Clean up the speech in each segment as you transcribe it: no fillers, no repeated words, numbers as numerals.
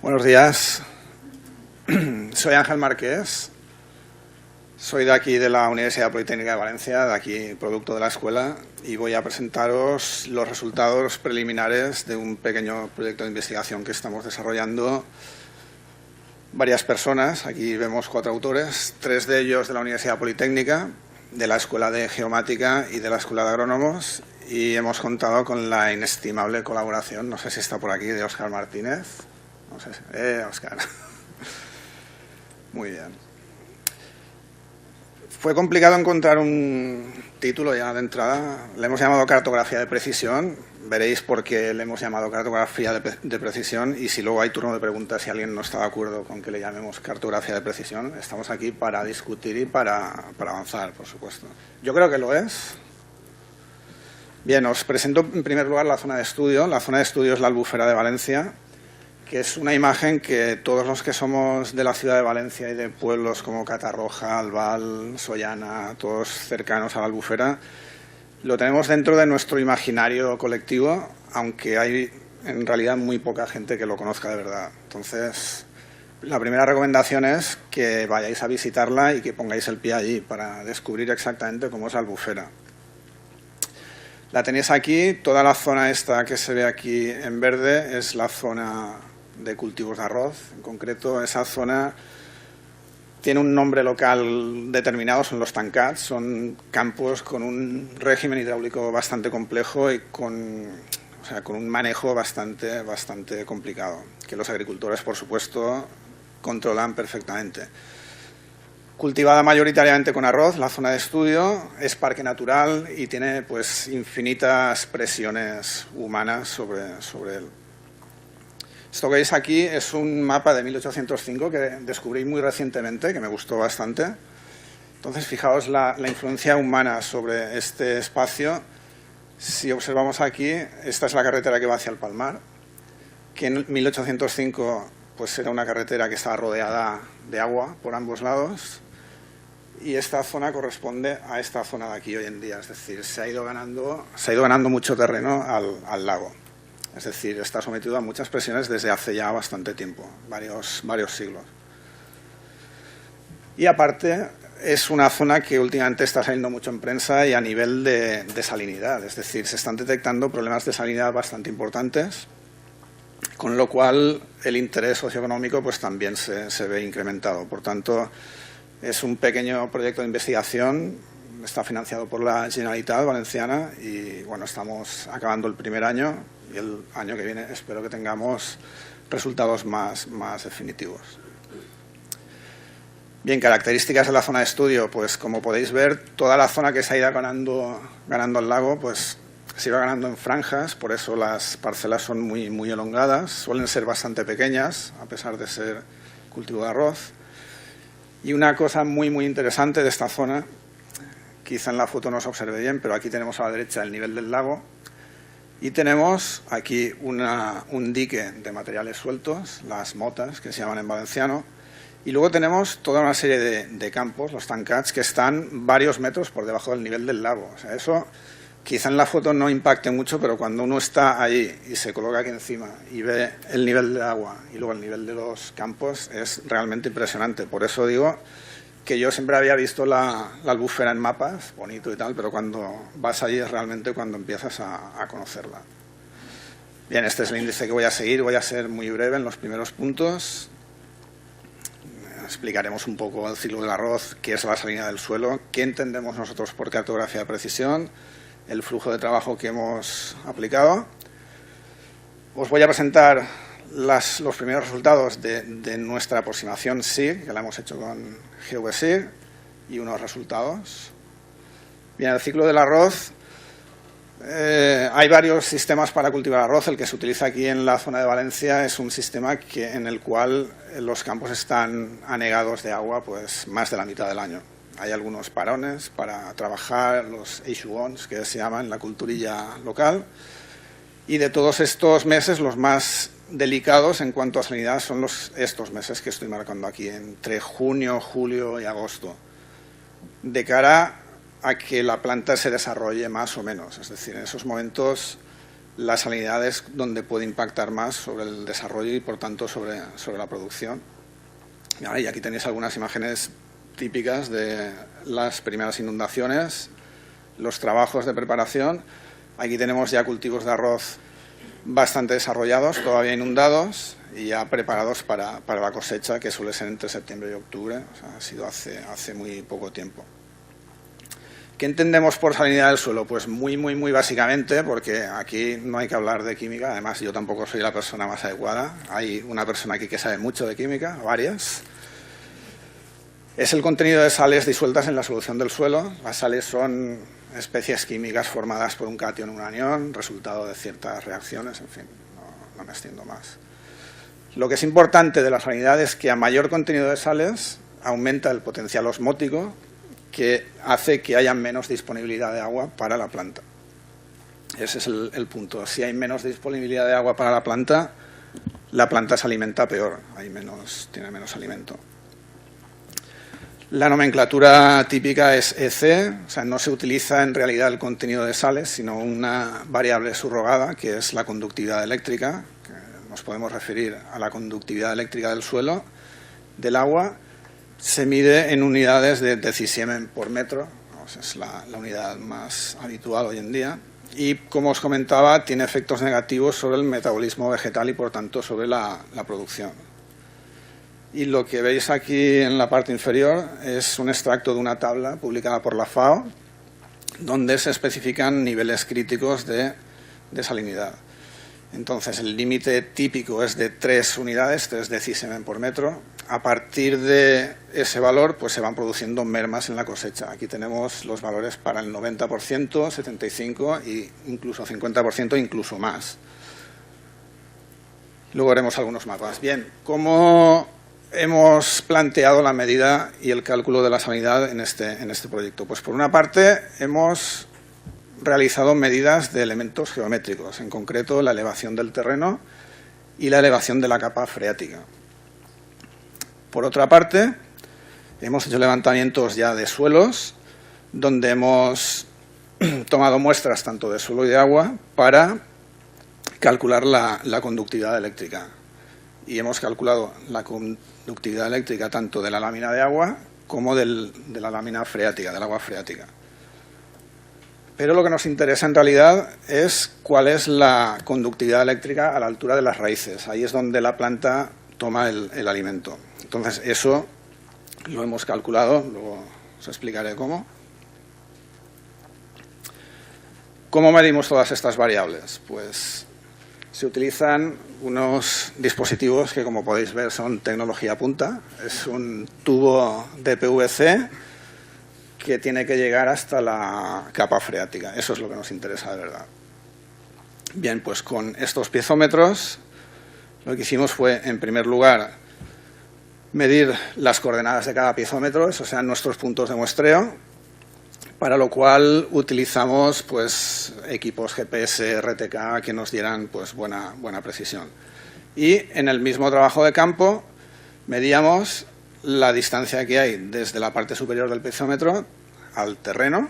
Buenos días. Soy Ángel Marqués. Soy de aquí, de la Universidad Politécnica de Valencia, de aquí, producto de la escuela, y voy a presentaros los resultados preliminares de un pequeño proyecto de investigación que estamos desarrollando varias personas. Aquí vemos 4 autores, 3 de ellos de la Universidad Politécnica, de la Escuela de Geomática y de la Escuela de Agrónomos, y hemos contado con la inestimable colaboración, no sé si está por aquí, de Óscar Martínez. No sé si... Óscar. Muy bien. Fue complicado encontrar un título ya de entrada. Le hemos llamado cartografía de precisión. Veréis por qué le hemos llamado cartografía de precisión, y si luego hay turno de preguntas, si alguien no está de acuerdo con que le llamemos cartografía de precisión, estamos aquí para discutir y para avanzar, por supuesto. Yo creo que lo es. Bien, os presento en primer lugar la zona de estudio. La zona de estudio es la Albufera de Valencia, que es una imagen que todos los que somos de la ciudad de Valencia y de pueblos como Catarroja, Albal, Sollana, todos cercanos a la Albufera, lo tenemos dentro de nuestro imaginario colectivo, aunque hay en realidad muy poca gente que lo conozca de verdad. Entonces, la primera recomendación es que vayáis a visitarla y que pongáis el pie allí para descubrir exactamente cómo es la Albufera. La tenéis aquí. Toda la zona esta que se ve aquí en verde es la zona de cultivos de arroz. En concreto, esa zona tiene un nombre local determinado, son los tancats. Son campos con un régimen hidráulico bastante complejo y con un manejo bastante complicado, que los agricultores, por supuesto, controlan perfectamente. Cultivada mayoritariamente con arroz, la zona de estudio es parque natural y tiene pues infinitas presiones humanas sobre él. Esto que veis aquí es un mapa de 1805 que descubrí muy recientemente, que me gustó bastante. Entonces, fijaos la influencia humana sobre este espacio. Si observamos aquí, esta es la carretera que va hacia el Palmar, que en 1805 pues era una carretera que estaba rodeada de agua por ambos lados, y esta zona corresponde a esta zona de aquí hoy en día. Es decir, se ha ido ganando mucho terreno al lago. Es decir, está sometido a muchas presiones desde hace ya bastante tiempo, varios siglos. Y aparte, es una zona que últimamente está saliendo mucho en prensa y a nivel de salinidad. Es decir, se están detectando problemas de salinidad bastante importantes, con lo cual el interés socioeconómico pues también se ve incrementado. Por tanto, es un pequeño proyecto de investigación, está financiado por la Generalitat Valenciana y bueno, estamos acabando el primer año y el año que viene espero que tengamos resultados más definitivos. Bien, características de la zona de estudio, pues como podéis ver, toda la zona que se ha ido ganando el lago, pues se iba ganando en franjas, por eso las parcelas son muy elongadas, suelen ser bastante pequeñas, a pesar de ser cultivo de arroz. Y una cosa muy interesante de esta zona, quizá en la foto no se observe bien, pero aquí tenemos a la derecha el nivel del lago y tenemos aquí un dique de materiales sueltos, las motas, que se llaman en valenciano, y luego tenemos toda una serie de campos, los tancats, que están varios metros por debajo del nivel del lago. O sea, eso quizá en la foto no impacte mucho, pero cuando uno está allí y se coloca aquí encima y ve el nivel del agua y luego el nivel de los campos, es realmente impresionante. Por eso digo que yo siempre había visto la Albufera en mapas, bonito y tal, pero cuando vas allí es realmente cuando empiezas a conocerla. Bien, este es el índice que voy a seguir, voy a ser muy breve en los primeros puntos. Explicaremos un poco el ciclo del arroz, qué es la salinidad del suelo, qué entendemos nosotros por cartografía de precisión, el flujo de trabajo que hemos aplicado. Os voy a presentar los primeros resultados de nuestra aproximación SIG, que la hemos hecho con GeoSig, y unos resultados. Bien, el ciclo del arroz. Hay varios sistemas para cultivar arroz. El que se utiliza aquí en la zona de Valencia es un sistema en el cual los campos están anegados de agua pues más de la mitad del año. Hay algunos parones para trabajar, los eixugons, que se llaman la culturilla local. Y de todos estos meses, los más delicados en cuanto a salinidad son estos meses que estoy marcando aquí, entre junio, julio y agosto, de cara a que la planta se desarrolle más o menos. Es decir, en esos momentos la salinidad es donde puede impactar más sobre el desarrollo y, por tanto, sobre la producción. Y aquí tenéis algunas imágenes típicas de las primeras inundaciones, los trabajos de preparación. Aquí tenemos ya cultivos de arroz bastante desarrollados, todavía inundados y ya preparados para la cosecha, que suele ser entre septiembre y octubre. O sea, ha sido hace muy poco tiempo. ¿Qué entendemos por salinidad del suelo? Pues muy básicamente, porque aquí no hay que hablar de química, además yo tampoco soy la persona más adecuada. Hay una persona aquí que sabe mucho de química, varias. Es el contenido de sales disueltas en la solución del suelo. Las sales son especies químicas formadas por un catión y un anión, resultado de ciertas reacciones, en fin, no me extiendo más. Lo que es importante de la salinidad es que a mayor contenido de sales aumenta el potencial osmótico, que hace que haya menos disponibilidad de agua para la planta. Ese es el punto. Si hay menos disponibilidad de agua para la planta se alimenta peor, tiene menos alimento. La nomenclatura típica es EC, o sea, no se utiliza en realidad el contenido de sales, sino una variable subrogada, que es la conductividad eléctrica, que nos podemos referir a la conductividad eléctrica del suelo, del agua. Se mide en unidades de decisiemen por metro, es la unidad más habitual hoy en día, y, como os comentaba, tiene efectos negativos sobre el metabolismo vegetal y, por tanto, sobre la producción. Y lo que veis aquí en la parte inferior es un extracto de una tabla publicada por la FAO, donde se especifican niveles críticos de salinidad. Entonces, el límite típico es de 3 unidades, 3 decisiemen por metro. A partir de ese valor, pues se van produciendo mermas en la cosecha. Aquí tenemos los valores para el 90%, 75% e incluso 50%, incluso más. Luego haremos algunos mapas. Bien, ¿cómo hemos planteado la medida y el cálculo de la salinidad en este proyecto? Pues, por una parte, hemos realizado medidas de elementos geométricos, en concreto la elevación del terreno y la elevación de la capa freática. Por otra parte, hemos hecho levantamientos ya de suelos, donde hemos tomado muestras tanto de suelo y de agua para calcular la conductividad eléctrica. Y hemos calculado la conductividad eléctrica tanto de la lámina de agua como de la lámina freática, del agua freática. Pero lo que nos interesa en realidad es cuál es la conductividad eléctrica a la altura de las raíces. Ahí es donde la planta toma el alimento. Entonces, eso lo hemos calculado, luego os explicaré cómo. ¿Cómo medimos todas estas variables? Pues se utilizan unos dispositivos que, como podéis ver, son tecnología punta. Es un tubo de PVC que tiene que llegar hasta la capa freática. Eso es lo que nos interesa de verdad. Bien, pues con estos piezómetros lo que hicimos fue, en primer lugar, medir las coordenadas de cada piezómetro, esos sean nuestros puntos de muestreo, para lo cual utilizamos pues equipos GPS, RTK, que nos dieran pues buena precisión. Y en el mismo trabajo de campo medíamos la distancia que hay desde la parte superior del piezómetro al terreno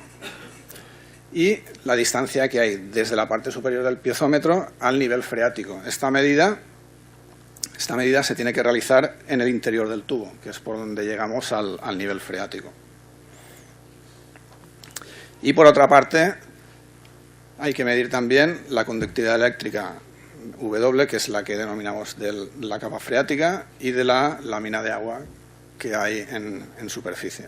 y la distancia que hay desde la parte superior del piezómetro al nivel freático. Esta medida se tiene que realizar en el interior del tubo, que es por donde llegamos al nivel freático. Y, por otra parte, hay que medir también la conductividad eléctrica W, que es la que denominamos de la capa freática, y de la lámina de agua que hay en superficie.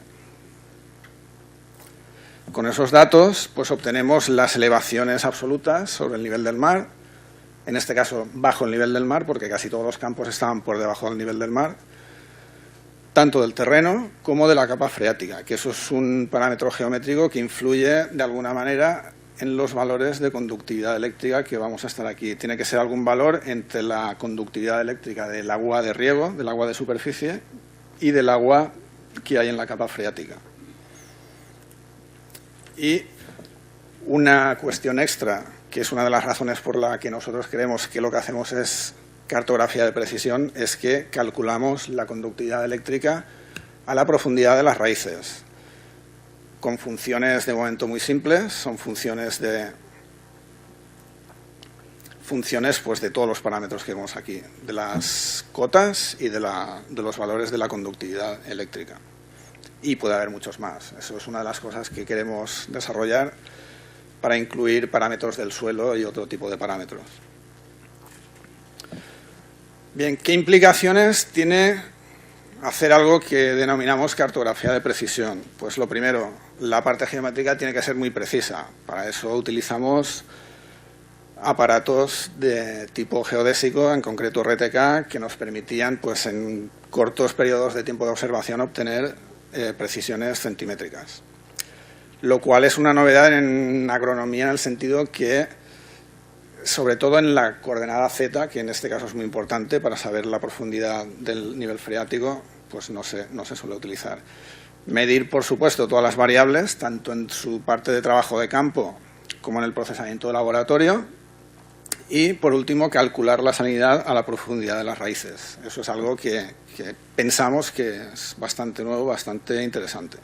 Con esos datos pues obtenemos las elevaciones absolutas sobre el nivel del mar, en este caso bajo el nivel del mar, porque casi todos los campos estaban por debajo del nivel del mar, tanto del terreno como de la capa freática, que eso es un parámetro geométrico que influye de alguna manera en los valores de conductividad eléctrica que vamos a estar aquí. Tiene que ser algún valor entre la conductividad eléctrica del agua de riego, del agua de superficie, y del agua que hay en la capa freática. Y una cuestión extra, que es una de las razones por la que nosotros creemos que lo que hacemos es cartografía de precisión, es que calculamos la conductividad eléctrica a la profundidad de las raíces, con funciones de momento muy simples. Son funciones de funciones pues, de todos los parámetros que vemos aquí, de las cotas y de los valores de la conductividad eléctrica. Y puede haber muchos más. Eso es una de las cosas que queremos desarrollar para incluir parámetros del suelo y otro tipo de parámetros. Bien, ¿qué implicaciones tiene hacer algo que denominamos cartografía de precisión? Pues lo primero, la parte geométrica tiene que ser muy precisa. Para eso utilizamos aparatos de tipo geodésico, en concreto RTK, que nos permitían pues, en cortos periodos de tiempo de observación obtener precisiones centimétricas. Lo cual es una novedad en agronomía en el sentido que, sobre todo en la coordenada Z, que en este caso es muy importante para saber la profundidad del nivel freático, pues no se suele utilizar. Medir, por supuesto, todas las variables, tanto en su parte de trabajo de campo como en el procesamiento de laboratorio. Y, por último, calcular la salinidad a la profundidad de las raíces. Eso es algo que pensamos que es bastante nuevo, bastante interesante.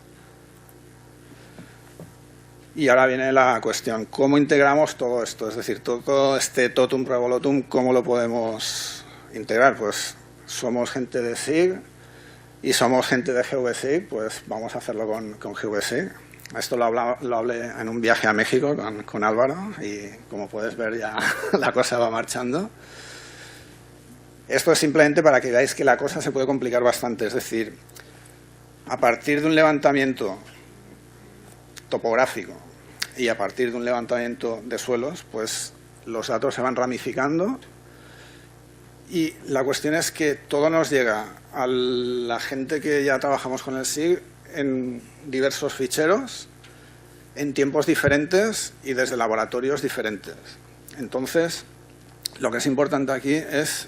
Y ahora viene la cuestión, ¿cómo integramos todo esto? Es decir, todo este totum revolutum, ¿cómo lo podemos integrar? Pues somos gente de SIG y somos gente de GVSIG, pues vamos a hacerlo con GVSIG. Esto lo hablé en un viaje a México con Álvaro y, como puedes ver, ya la cosa va marchando. Esto es simplemente para que veáis que la cosa se puede complicar bastante. Es decir, a partir de un levantamiento topográfico y a partir de un levantamiento de suelos, pues los datos se van ramificando y la cuestión es que todo nos llega a la gente que ya trabajamos con el SIG en diversos ficheros, en tiempos diferentes y desde laboratorios diferentes. Entonces, lo que es importante aquí es,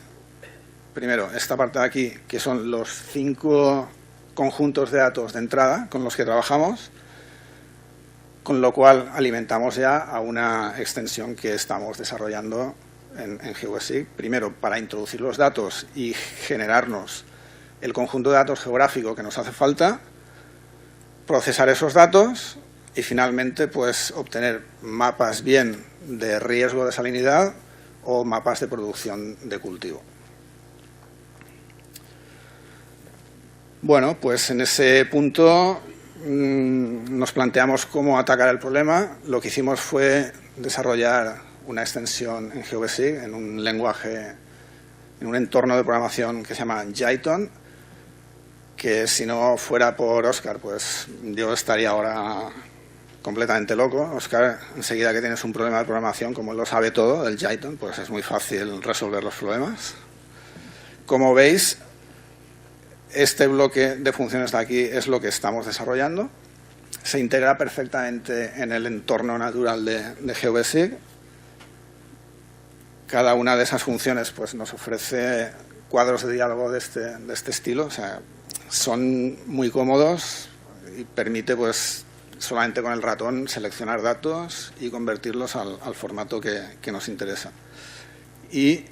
primero, esta parte de aquí, que son los 5 conjuntos de datos de entrada con los que trabajamos, con lo cual alimentamos ya a una extensión que estamos desarrollando en GeoSIG. Primero, para introducir los datos y generarnos el conjunto de datos geográfico que nos hace falta, procesar esos datos y finalmente pues obtener mapas bien de riesgo de salinidad o mapas de producción de cultivo. Bueno, pues en ese punto nos planteamos cómo atacar el problema. Lo que hicimos fue desarrollar una extensión en GeoSIG, en un lenguaje, en un entorno de programación que se llama Jython, que si no fuera por Óscar, pues yo estaría ahora completamente loco. Óscar, enseguida que tienes un problema de programación, como él lo sabe todo, del Jython, pues es muy fácil resolver los problemas. Como veis, este bloque de funciones de aquí es lo que estamos desarrollando. Se integra perfectamente en el entorno natural de GeoSIG. Cada una de esas funciones pues, nos ofrece cuadros de diálogo de este estilo. O sea, son muy cómodos y permite pues, solamente con el ratón seleccionar datos y convertirlos al formato que nos interesa. Y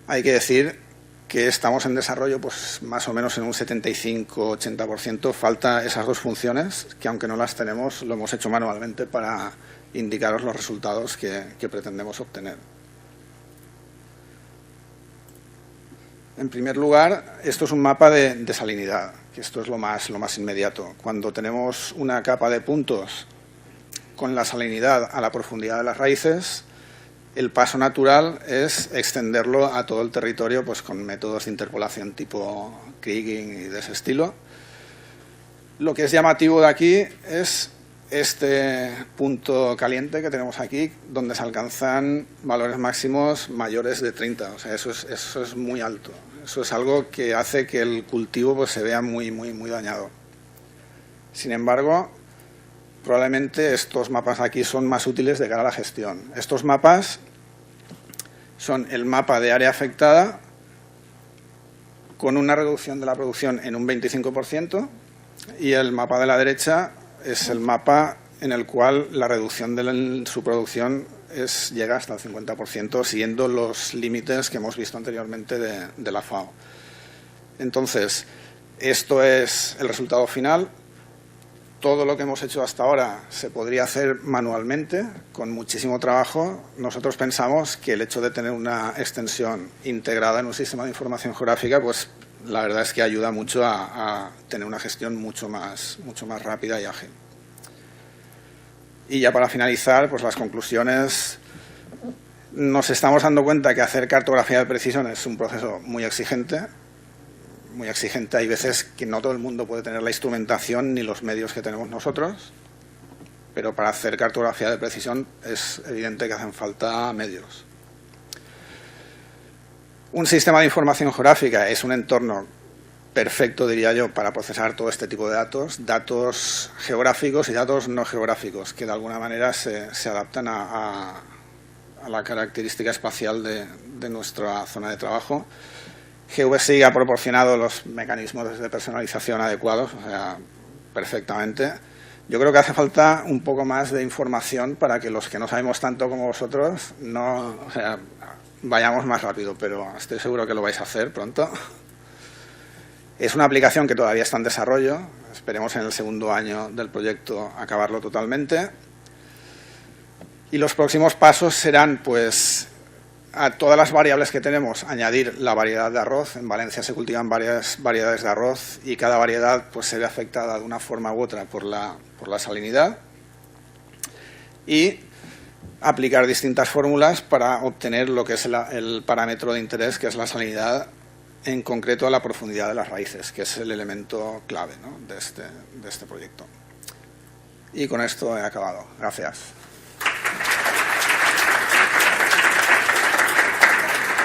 hay que decir que estamos en desarrollo pues, más o menos en un 75-80%. Falta esas dos funciones que, aunque no las tenemos, lo hemos hecho manualmente para indicaros los resultados que pretendemos obtener. En primer lugar, esto es un mapa de salinidad, que esto es lo más inmediato. Cuando tenemos una capa de puntos con la salinidad a la profundidad de las raíces, el paso natural es extenderlo a todo el territorio pues, con métodos de interpolación tipo Kriging y de ese estilo. Lo que es llamativo de aquí es este punto caliente que tenemos aquí, donde se alcanzan valores máximos mayores de 30. O sea, eso es muy alto. Eso es algo que hace que el cultivo pues, se vea muy dañado. Sin embargo, probablemente estos mapas aquí son más útiles de cara a la gestión. Estos mapas son el mapa de área afectada con una reducción de la producción en un 25% y el mapa de la derecha es el mapa en el cual la reducción de su producción llega hasta el 50%, siguiendo los límites que hemos visto anteriormente de la FAO. Entonces, esto es el resultado final. todo lo que hemos hecho hasta ahora se podría hacer manualmente, con muchísimo trabajo. Nosotros pensamos que el hecho de tener una extensión integrada en un sistema de información geográfica, pues la verdad es que ayuda mucho a tener una gestión mucho más rápida y ágil. Y ya para finalizar, pues las conclusiones. Nos estamos dando cuenta que hacer cartografía de precisión es un proceso muy exigente. Hay veces que no todo el mundo puede tener la instrumentación ni los medios que tenemos nosotros, pero para hacer cartografía de precisión es evidente que hacen falta medios. Un sistema de información geográfica es un entorno perfecto, diría yo, para procesar todo este tipo de datos geográficos y datos no geográficos, que de alguna manera se adaptan a la característica espacial de nuestra zona de trabajo. GeoVSI ha proporcionado los mecanismos de personalización adecuados, o sea, perfectamente. Yo creo que hace falta un poco más de información para que los que no sabemos tanto como vosotros vayamos más rápido, pero estoy seguro que lo vais a hacer pronto. Es una aplicación que todavía está en desarrollo. Esperemos en el segundo año del proyecto acabarlo totalmente. Y los próximos pasos serán, pues, a todas las variables que tenemos, añadir la variedad de arroz. En Valencia se cultivan varias variedades de arroz y cada variedad pues, se ve afectada de una forma u otra por la salinidad. Y aplicar distintas fórmulas para obtener lo que es el parámetro de interés, que es la salinidad, en concreto a la profundidad de las raíces, que es el elemento clave, ¿no?, de este proyecto. Y con esto he acabado. Gracias.